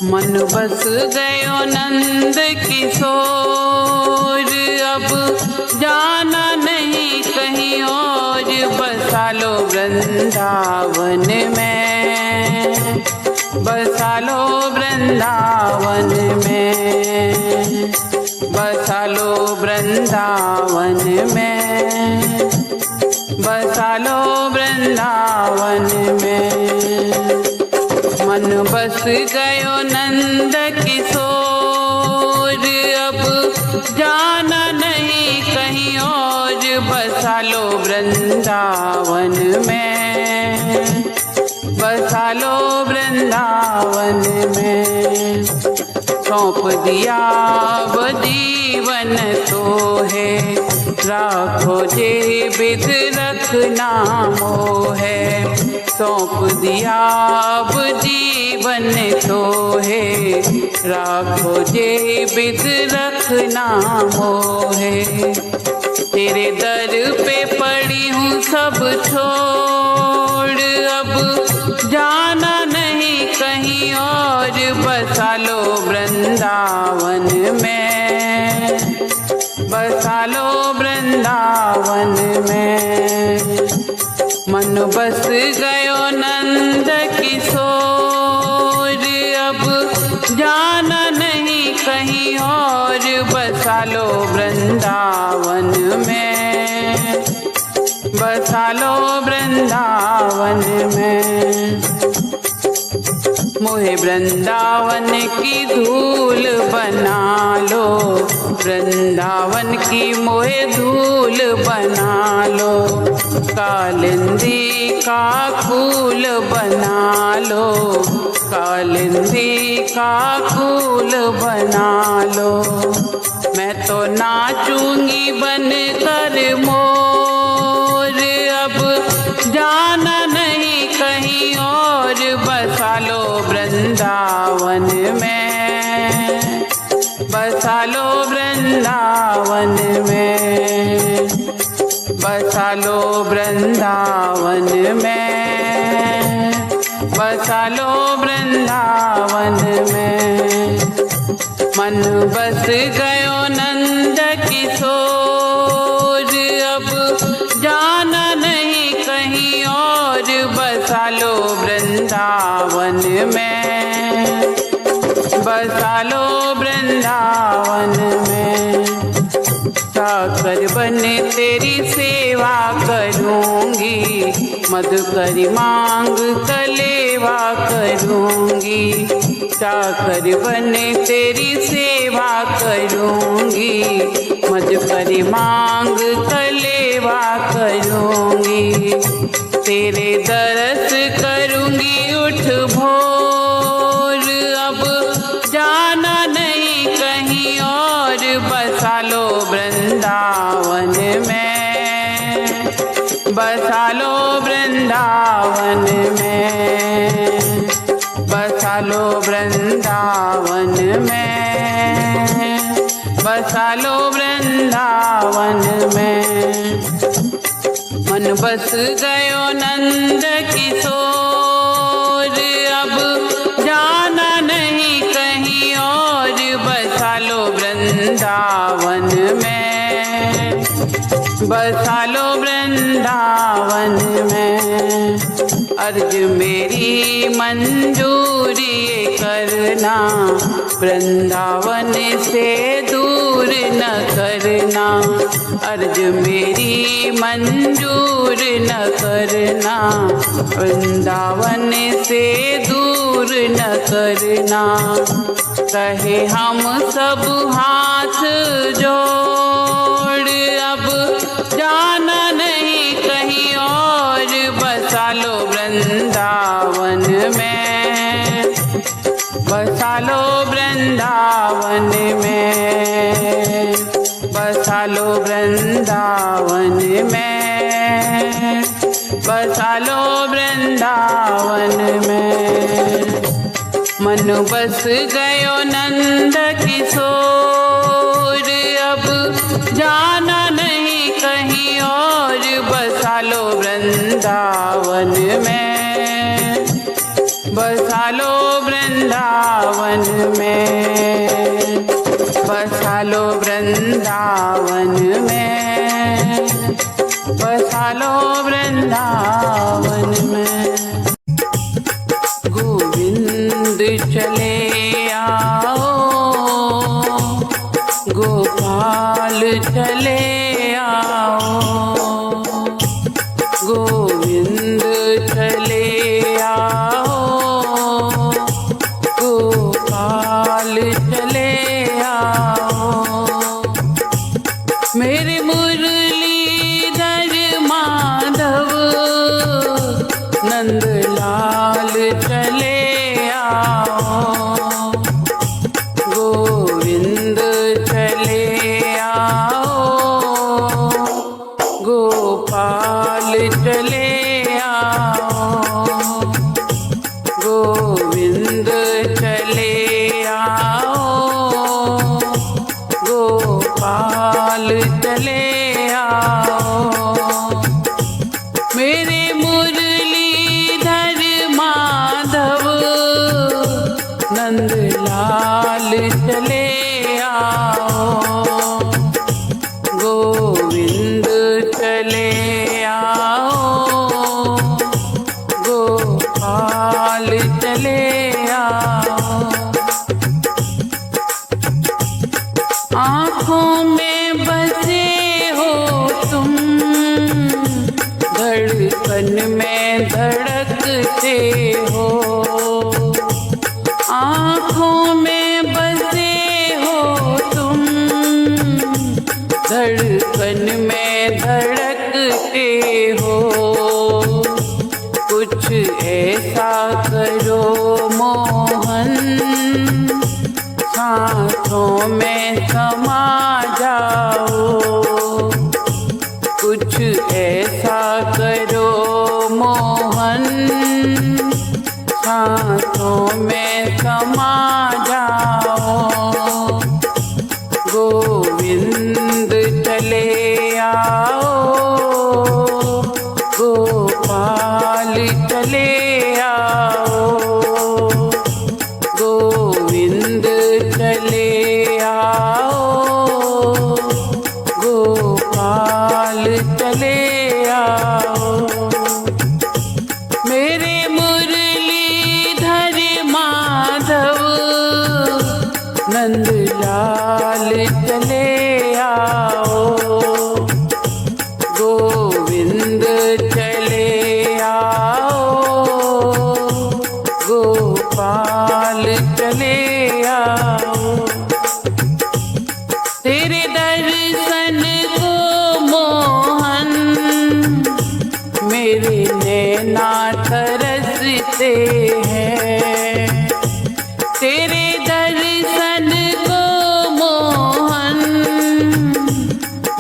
मन बस गयो नंद किशोर, अब जाना नहीं कहीं और, बसा लो वृंदावन में, बसा लो वृंदावन में, बसा लो वृंदावन में, बसा लो वृंदावन में। मन बस गयो नंद किशोर, अब जाना नहीं कहीं और, बसा लो वृंदावन में, बसा लो वृंदावन में। सौंप दिया वो जीवन तो है, राखो जे विध रखना मोहे। सौंप दिया वो जीवन तो है, राखो जे विध रखना मोहे। तेरे दर पे पड़ी हूँ सब छोड़, अब जाना नहीं कहीं और, बसा लो वृंदावन में, बसा लो वृंदावन में। मन बस गयो नंद किशोर, अब जाना नहीं कहीं और, बसा लो वृंदावन में, बसा लो वृंदावन में। मोहे वृंदावन की धूल बना लो, वृंदावन की मोहे धूल बना लो। कालिंदी का फूल बना लो, कालिंदी का फूल बना लो। मैं तो नाचूंगी बन कर मोर, अब जाना नहीं कहीं और, बसा लो वृंदावन में, बसा लो वृंदावन में, बसा लो वृंदावन में, बसा लो वृंदावन में। मन बस गयो नंद किशोर, अब जाना नहीं कहीं और, बसा लो वृंदावन में, बसा लो वृंदावन में। चाकर बन तेरी सेवा करूँगी, मधुकरी मांग कलेवा करूँगी। चाकर बन तेरी सेवा करूँगी, मधुकरी मांग कलेवा करूँगी। तेरे दरस करूँगी उठ भोर, अब जाना नहीं कहीं और, बसा लो वृंदावन में, बसा लो वृंदावन में, बसा लो वृंदावन में, बसा लो वृंदावन में। मन बस गयो नंद किशोर, अब जाना नहीं कहीं और, बसा लो वृंदावन में, बसा लो वृंदावन में। अर्ज मेरी मंजूरी करना, वृंदावन से दूर न करना। अर्ज मेरी मंजूर न करना, वृंदावन से दूर न करना। कहे हम सब हाथ जोड़, अब जाना नहीं कहीं और, बसा लो वृंदावन में, बसा लो वृंदावन में, बसा लो वृंदावन में, बसा लो वृंदावन में। मन बस गयो नंद किशोर, अब जाना नहीं कहीं और, बसा लो वृंदावन में, बसा लो वृंदावन में, बसा लो वृंदावन में, बसा लो वृंदावन में। गोविंद चले आओ, गोपाल चले आओ, गोविंद चले आओ, गोपाल चले आओ। मेरे मुरलीधर माधव नंदलाल चले आओ, गोविंद चले आओ, गोपाल चले आओ, गोविंद चले आओ, गोपाल चले आओ। मेरे मुरलीधर माधव नंदलाल चले आओ, गोविंद चले आओ, गोपाल चले आओ। आँखों में बसे हो तुम, धड़कन में धड़कते हो, आँखों में बसे हो तुम, धड़कन में धड़कते हो। कुछ ऐसा करो मोहन, सांसों में समा जाओ, कुछ ऐसा करो मोहन, सांसों में समा जाओ। गोविंद चले आओ, गोपाल चले आओ, गोविंद चले आओ, गोपाल चले आओ। मेरे मुरलीधर माधव नंदलाल चले आओ, गोविंद चले आओ, गोपाल चले आओ। तेरे दर्शन को मोहन मेरे नैना तरसते हैं, तेरे दर्शन को मोहन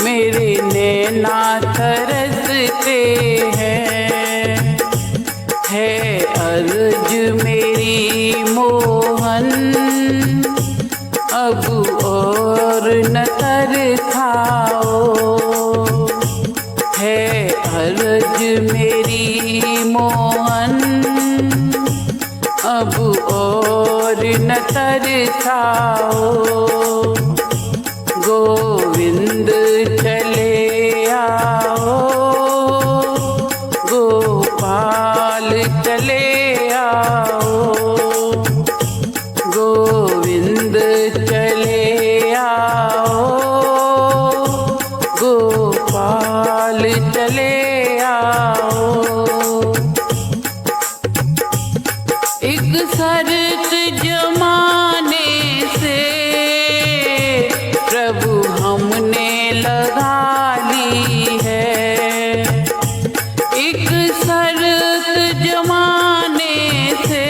मेरे नैना तरसते हैं। है अर्ज मेरी मोहन, अब और न तरसाओ, है अर्ज मेरी मोहन, अब और न तरसाओ। गोविंद चले आओ, गोपाल चले आओ, गोविंद चले आओ, गोपाल चले आओ। एक शर्त जमाने से प्रभु हमने लगा ली है, एक शर्त जमाने से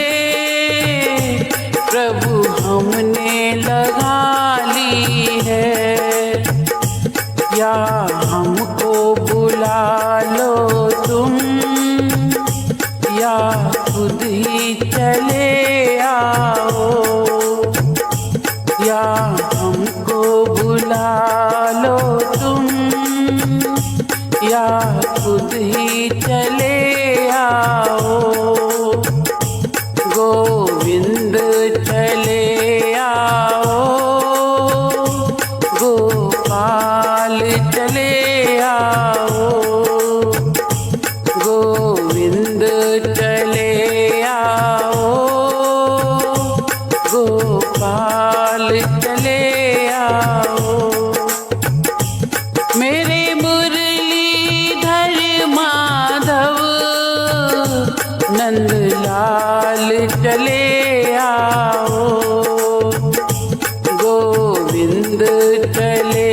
प्रभु हमने लगा ली है। या हमको बुला लो तुम, या खुद ही चले आओ, या हमको बुला लो तुम, या खुद ही चले आओ। गोविंद आओ, गोविंद चले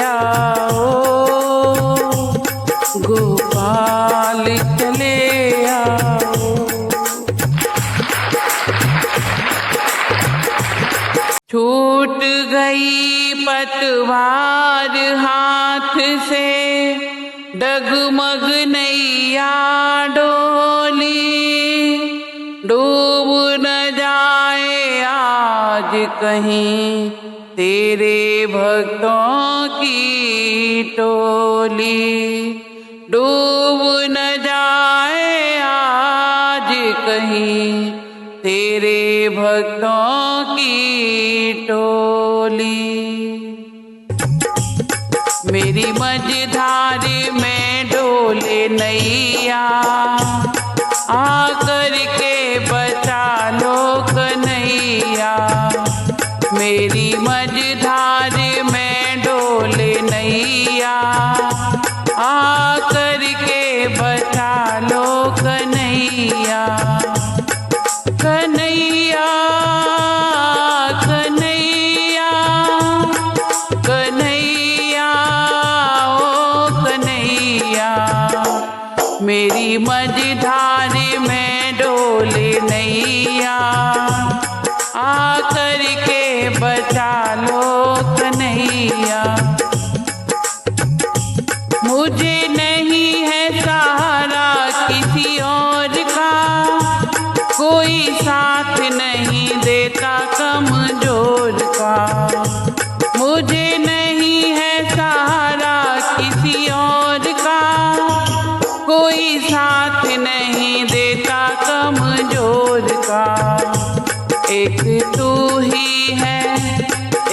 आओ, गोपाल चले आओ। छूट गई पतवार हाथ से, डगमग नैया डोली, डूब न जाए आज कहीं तेरे भक्तों की टोली, डूब न जाए आज कहीं तेरे भक्तों की टोली। मेरी मझधार में डोले नैया, आकर के बचा लो कन्हैया। मेरी मझधार में डोले नैया, आकर के बचा लो कन्हैया। कन्हैया कन्हैया कन्हैया ओ कन्हैया, मेरी मझधार में डोले नैया, आकर के बचा लो कन्हैया। मुझे नहीं है सहारा किसी और का, कोई साथ नहीं देता कमजोर का। मुझे नहीं है सहारा किसी और का, कोई साथ नहीं देता कमजोर का। एक तू ही है,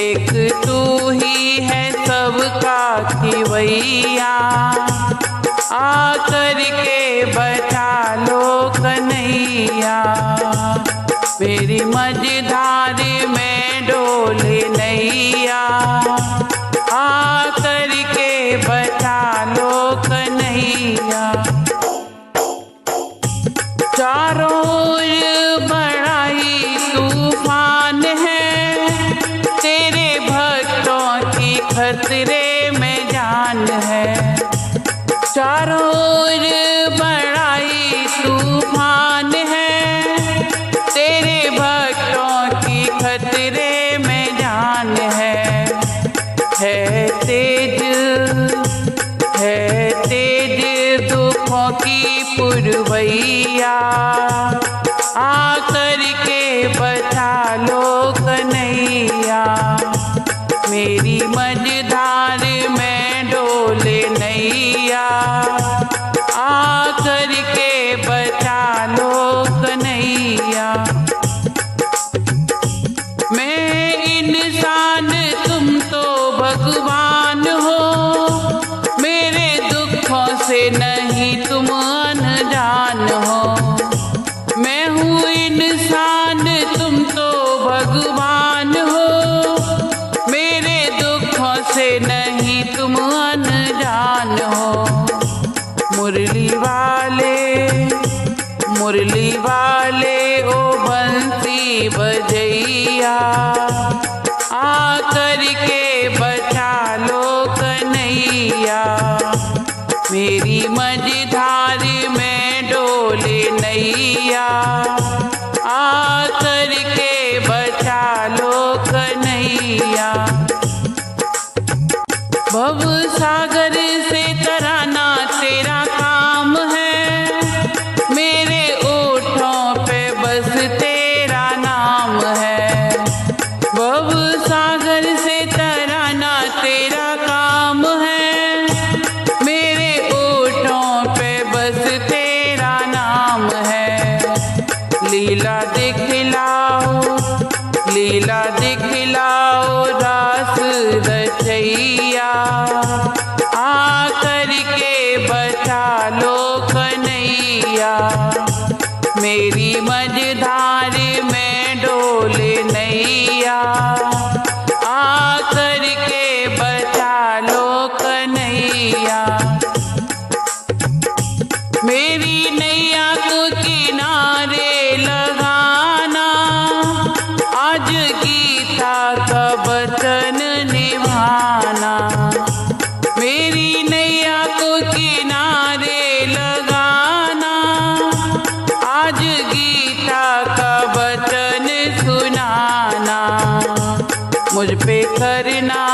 एक तू ही है सबका खिवैया, आकर के बचा लो कन्हैया। मेरी मझधार में डोले नैया, आकर के बचा लो कन्हैया। चारों ओर बड़ाई तूफान है, तेरे भक्तों की खतरे में जान है। चारों ओर बड़ाई तूफान है, तेरे भक्तों की खतरे में जान है। तेज दुखों की पुरवैया, आकर के बचा लो कन्हैया। मेरी मझधार में डोले नैया, आकर के बचा लो कन्हैया। मैं इंसान तुम तो भगवान हो, मेरे दुखों से नहीं तुम अनजान हो। मैं हूँ इंसान तुम तो भगवान हो, मेरे दुखों से नहीं तुम अनजान हो। मुरली वाले ओ बंसी बजैया, आकर के बचा लो कन्हैया। मेरी मझधार में डोले नैया, आकर के बचा लो कन्हैया। भव सागर से तराना तेरा काम है, मेरे ओठों पे बस तेरा नाम है। भव सागर से तराना तेरा काम है, मेरे ओठों पे बस तेरा नाम है। लीला दिखलाओ रास रचैया, आकर के बचा लो कन्हैया। मेरी मझधार में डोले नैया, आकर के बचा लो कन्हैया। मेरी नैया को किनारे लगाना, नाना, मुझ पे करना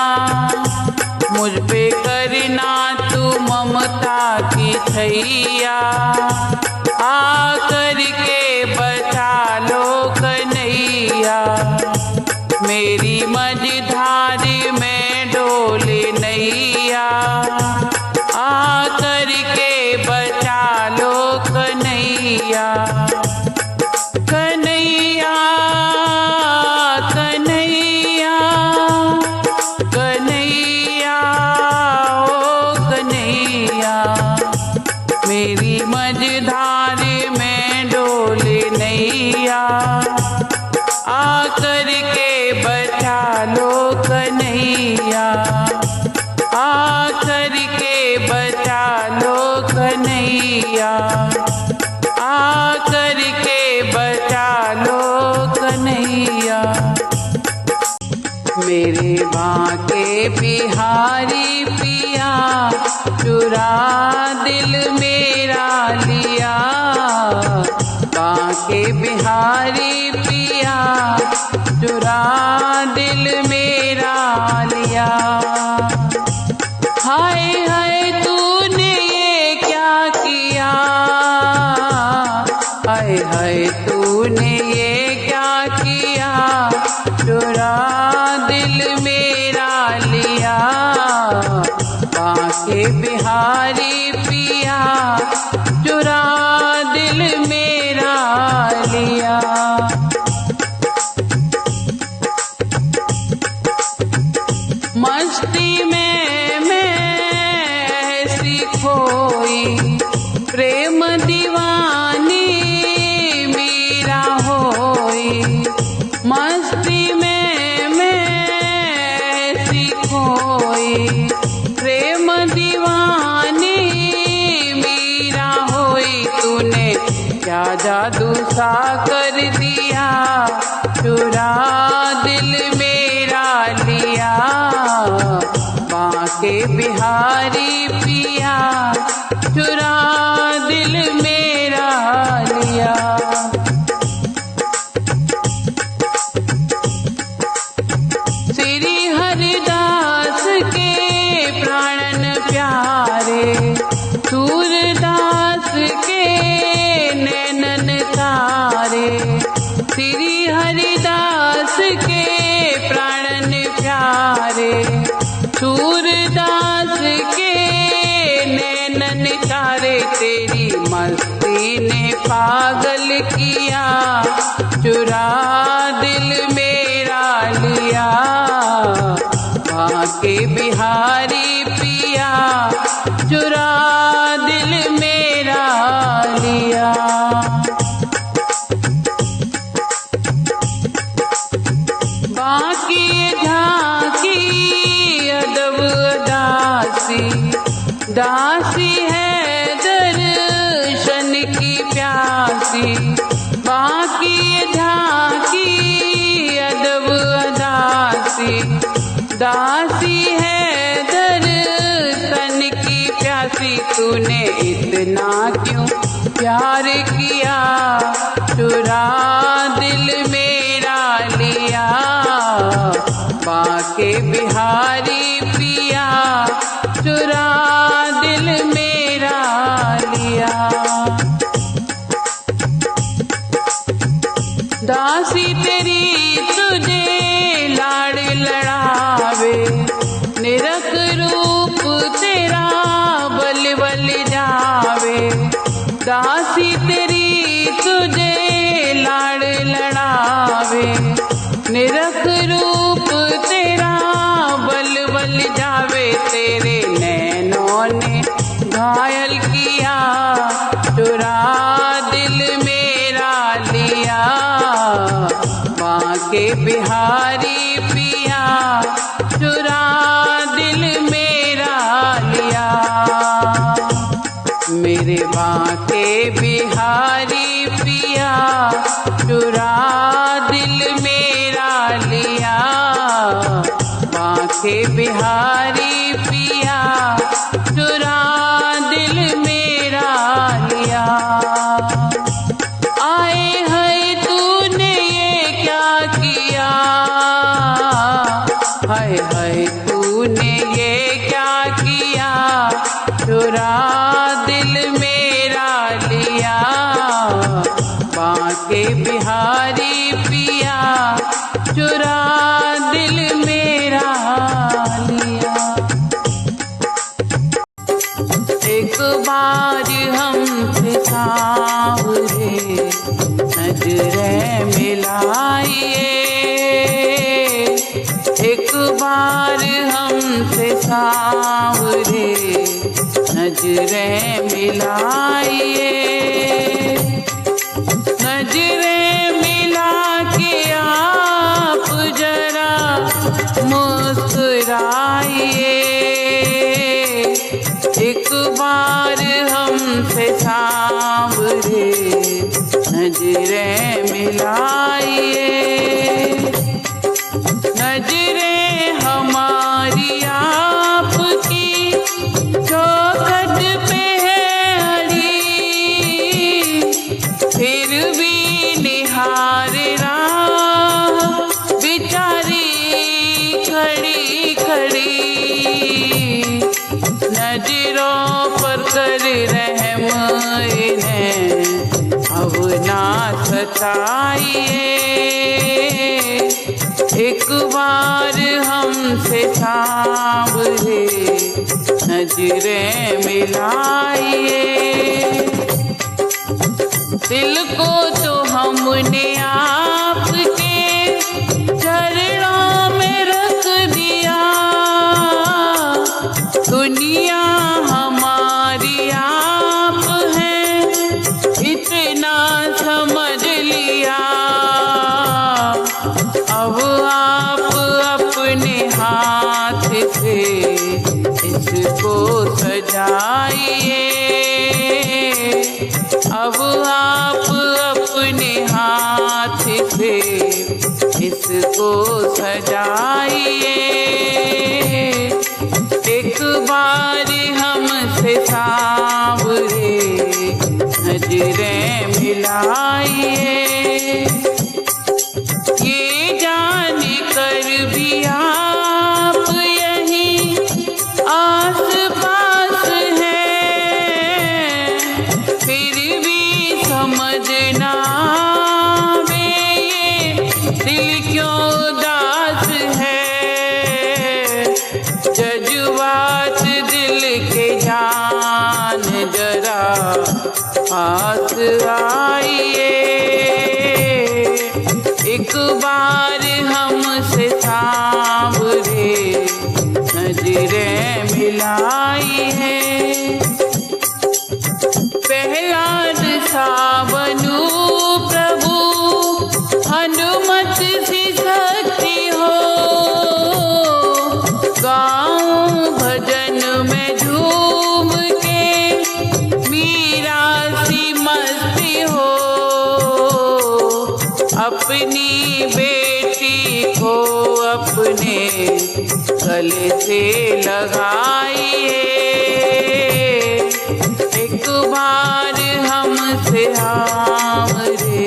तू ममता की छैया, आ करके बचा लो कन्हैया। मेरी मझधार में डोले नैया, आ करके बचा लो कन्हैया। कन्हैया कन्हैया कन्हैया ओ कन्हैया, मेरी मझधार में डोले नैया, आ करके बचा लो कन्हैया, आ करके बचा लो कन्हैया, आ करके बचा लो कन्हैया। मेरे बांके बिहारी पिया, चुरा दिल मेरा लिया, बांके बिहारी पिया, चुरा दिल मेरा लिया। हाय हाय तूने ये क्या किया, हाय हाय तूने ये क्या किया, चुरा दिल मेरा लिया, बांके बिहारी पिया, चुरा दिल मेरा लिया। मस्ती में मैं ऐसी खोई, प्रेम दीवानी मेरा होई, मस्ती में मैं ऐसी खोई, प्रेम दीवानी मेरा होई। तूने क्या जादू सा कर दिया, चुरा दिल मेरा लिया, बांके बिहारी पिया, चुरा दिल मेरा लिया। श्री हरिदास के प्राणन प्यारे, सूरदास के नैनन तारे, श्री हरिदास के प्राणन प्यारे, सूरदास के नैनन तारे। तेरी मस्ती ने पागल किया, चुरा दिल मेरा लिया, बांके बिहारी पिया, चुरा दिल मेरा लिया। बाकी झांकी अदब दासी, दासी है दर्शन की प्यासी, बाकी झांकी अदब दासी, दासी है दर्शन की प्यासी। तूने इतना क्यों प्यार किया, चुरा दिल मेरा लिया, बांके बिहारी पिया, चुरा दिल मेरा लिया। दासी तेरी तुझे लाड़ लड़ावे, निरख रूप तेरा बल बल जावे, दासी तेरी तुझे लाड़ लड़ावे, निरख रूप तेरा बल बल जावे। तेरे नैनों ने घायल किया, चुरा दिल मेरा लिया, बांके बिहारी पिया, चुरा दिल मेरा लिया। मेरे बांके बिहारी पिया, चुरा दिल मेरा लिया, बांके बिहारी पिया, चुरा दिल मेरा लिया। आए है तूने ये क्या किया, हमसे सांवरे नजरें मिलाइए। नजरें मिला के आप जरा मुस्कुराइए। एक बार हमसे सांवरे नजरें मिलाइए। नजरें हमारी आपकी चौखट पे है अड़ी, फिर भी निहार राह बेचारी खड़ी खड़ी। नजरों पर कर रहम इन्हें अब ना सताइए। एक बार हमसे सांवरे नजरें मिलाइए। दिल को तो हमने आपके चरणों में रख दिया। दुनिया हमारी आप है इतना समझ लिया। अब आप अपने हाथ से इसको सजाइए। अब आप अपने हाथ से इसको सजाइए। एक बार हमसे सांवरे नजरें मिलाइए। ये जान कर भी आप यहीं आस पास हैं, फिर भी समझना आवे ये दिल क्यों उदास है। जज्बात दिल के जान जरा पास आइए। एक बार हमसे सांवरे नजरें मिलाइए। प्रहलाद सा बनूं प्रभु हनुमत सी शक्ति हो। गाऊं भजन में झूम के मीरा सी मस्ती हो। अपनी बेटी को अपने गले से लगाइए। एक बार हमसे हमरे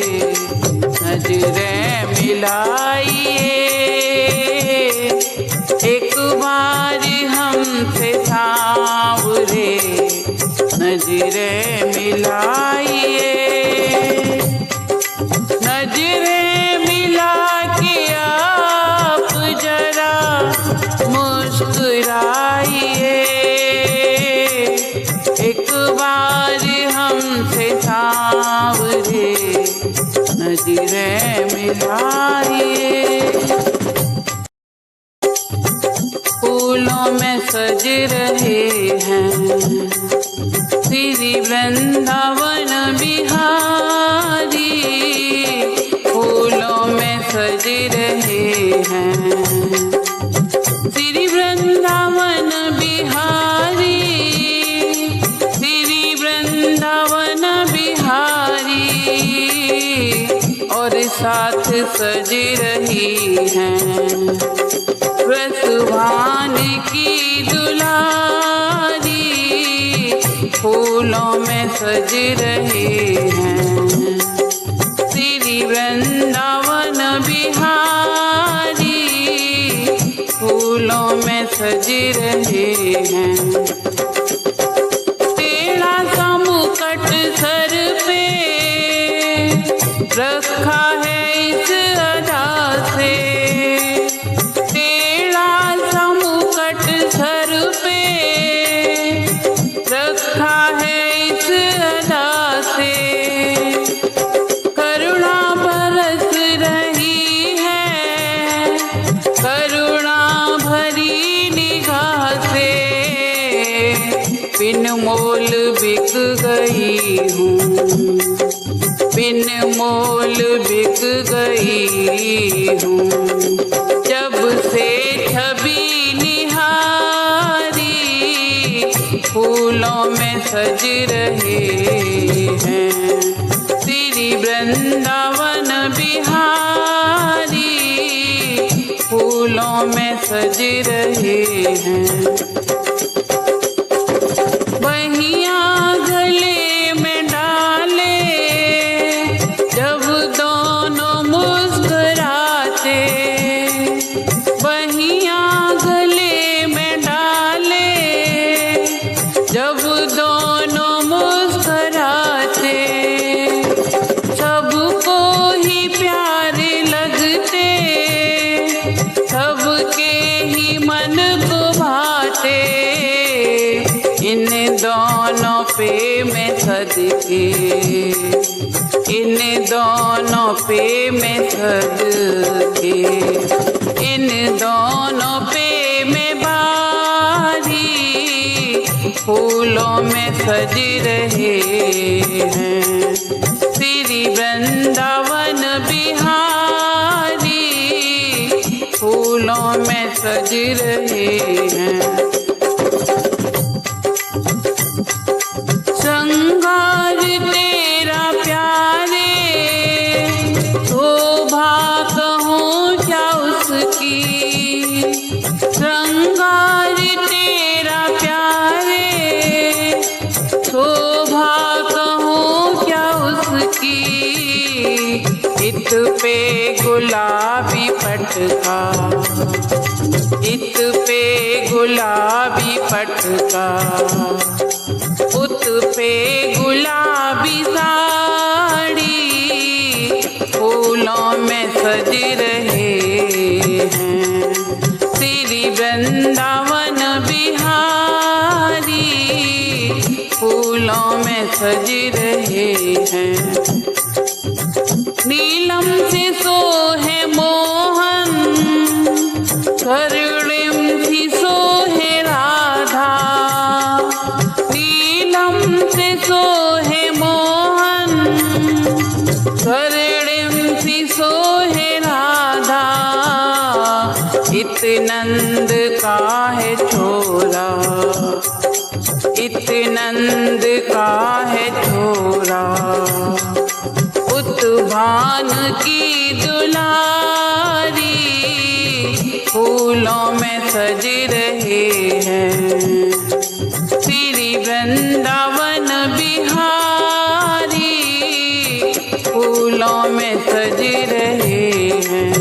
नजरें मिलाइए। एक बार हमसे सांवरे नजरें मिलाइए। नजरें मिला के आप जरा मुस्कुराइए। एक बार हमसे सांवरे नजरें मिलाइए। फूलों में सज रहे हैं श्री वृंदावन बिहारी। फूलों में सज रहे हैं श्री वृंदावन बिहारी। श्री वृंदावन बिहारी और साथ सज रही हैं रसभान की दुलारी। फूलों में सज रहे हैं श्री वृंदावन बिहारी। फूलों में सज रहे हैं। टेढ़ा सा मुकुट सर पे रखा है इस अदा से। टेढ़ा सा मुकुट सर पे रखा है इस अदा से। करुणा बरस रही है करुणा भरी निगाह हूँ, बिन मोल बिक गई हूँ। जब से छवि निहारी फूलों में सज रहे हैं, श्री वृंदावन बिहारी फूलों में सज रहे हैं। बहिया गले में डाले जब दोनों मुस्कुराते, बहिया गले में डाले जब दोनों मुस्कुराते, सबको ही प्यारे लगते, सबके ही मन को भाते। इन दोनों पे मैं सदके, इन दोनों पे मैं सदके, इन दोनों पे मैं बारी फूलों में सज रहे हैं, श्री वृंदावन बिहारी फूलों में सज रहे हैं। श्रृंगार तेरा प्यारे, शोभा कहूँ क्या उसकी, श्रृंगार तेरा प्यारे, शोभा कहूँ क्या उसकी। इत पे गुलाबी पटका, इत पे गुलाबी पटका, उत पे गुलाबी साड़ी फूलों में सज रहे हैं, श्री वृंदावन बिहारी फूलों में सज रहे हैं। नीलम से सोहे मोहन, स्वर्णिम सी सोहे राधा, नीलम से सोहे मोहन, स्वर्णिम सी सोहे राधा। इत नंद का है छोरा, इत नंद का है छोरा, उत भान की दुलारी फूलों में सज रहे हैं, श्री वृंदावन बिहारी फूलों में सज रहे हैं।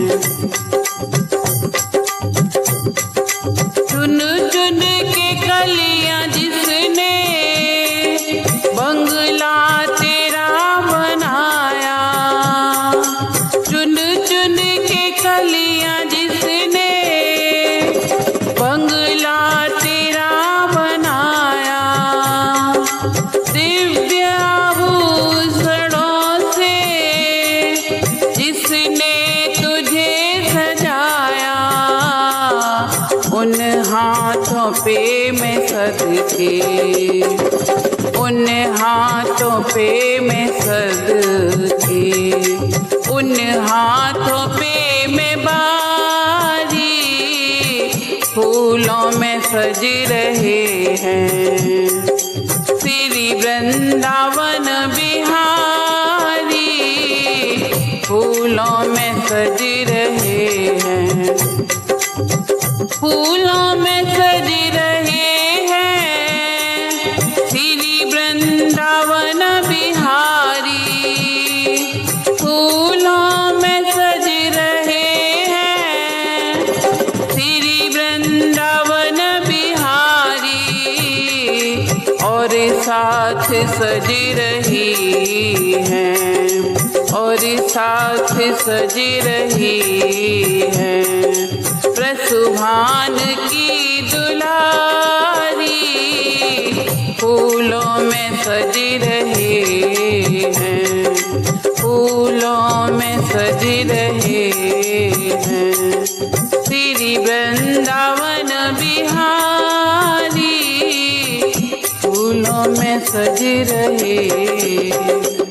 चुन चुन के कलियां जिसने बंगला तेरा बनाया, चुन चुन के कलियां जिसने बंगला तेरा बनाया। दिव्य आभूषणों से जिसने तुझे सजाया, उन हाथों पे मैं सदके, उन हाथों पे मैं सदके, उन हाथों पे मैं बारी फूलों में सज रहे हैं, श्री वृंदावन बिहारी फूलों में सज रहे हैं, फूलों में सज रहे हैं, श्री वृंदावन बिहारी फूलों में सज रहे हैं, श्री वृंदावन बिहारी। और साथ सज रही हैं, और साथ सज रही हैं, प्रसुभान की दुलारी फूलों में सज रहे हैं, फूलों में सज रहे हैं, श्री वृंदावन बिहारी फूलों में सज रहे।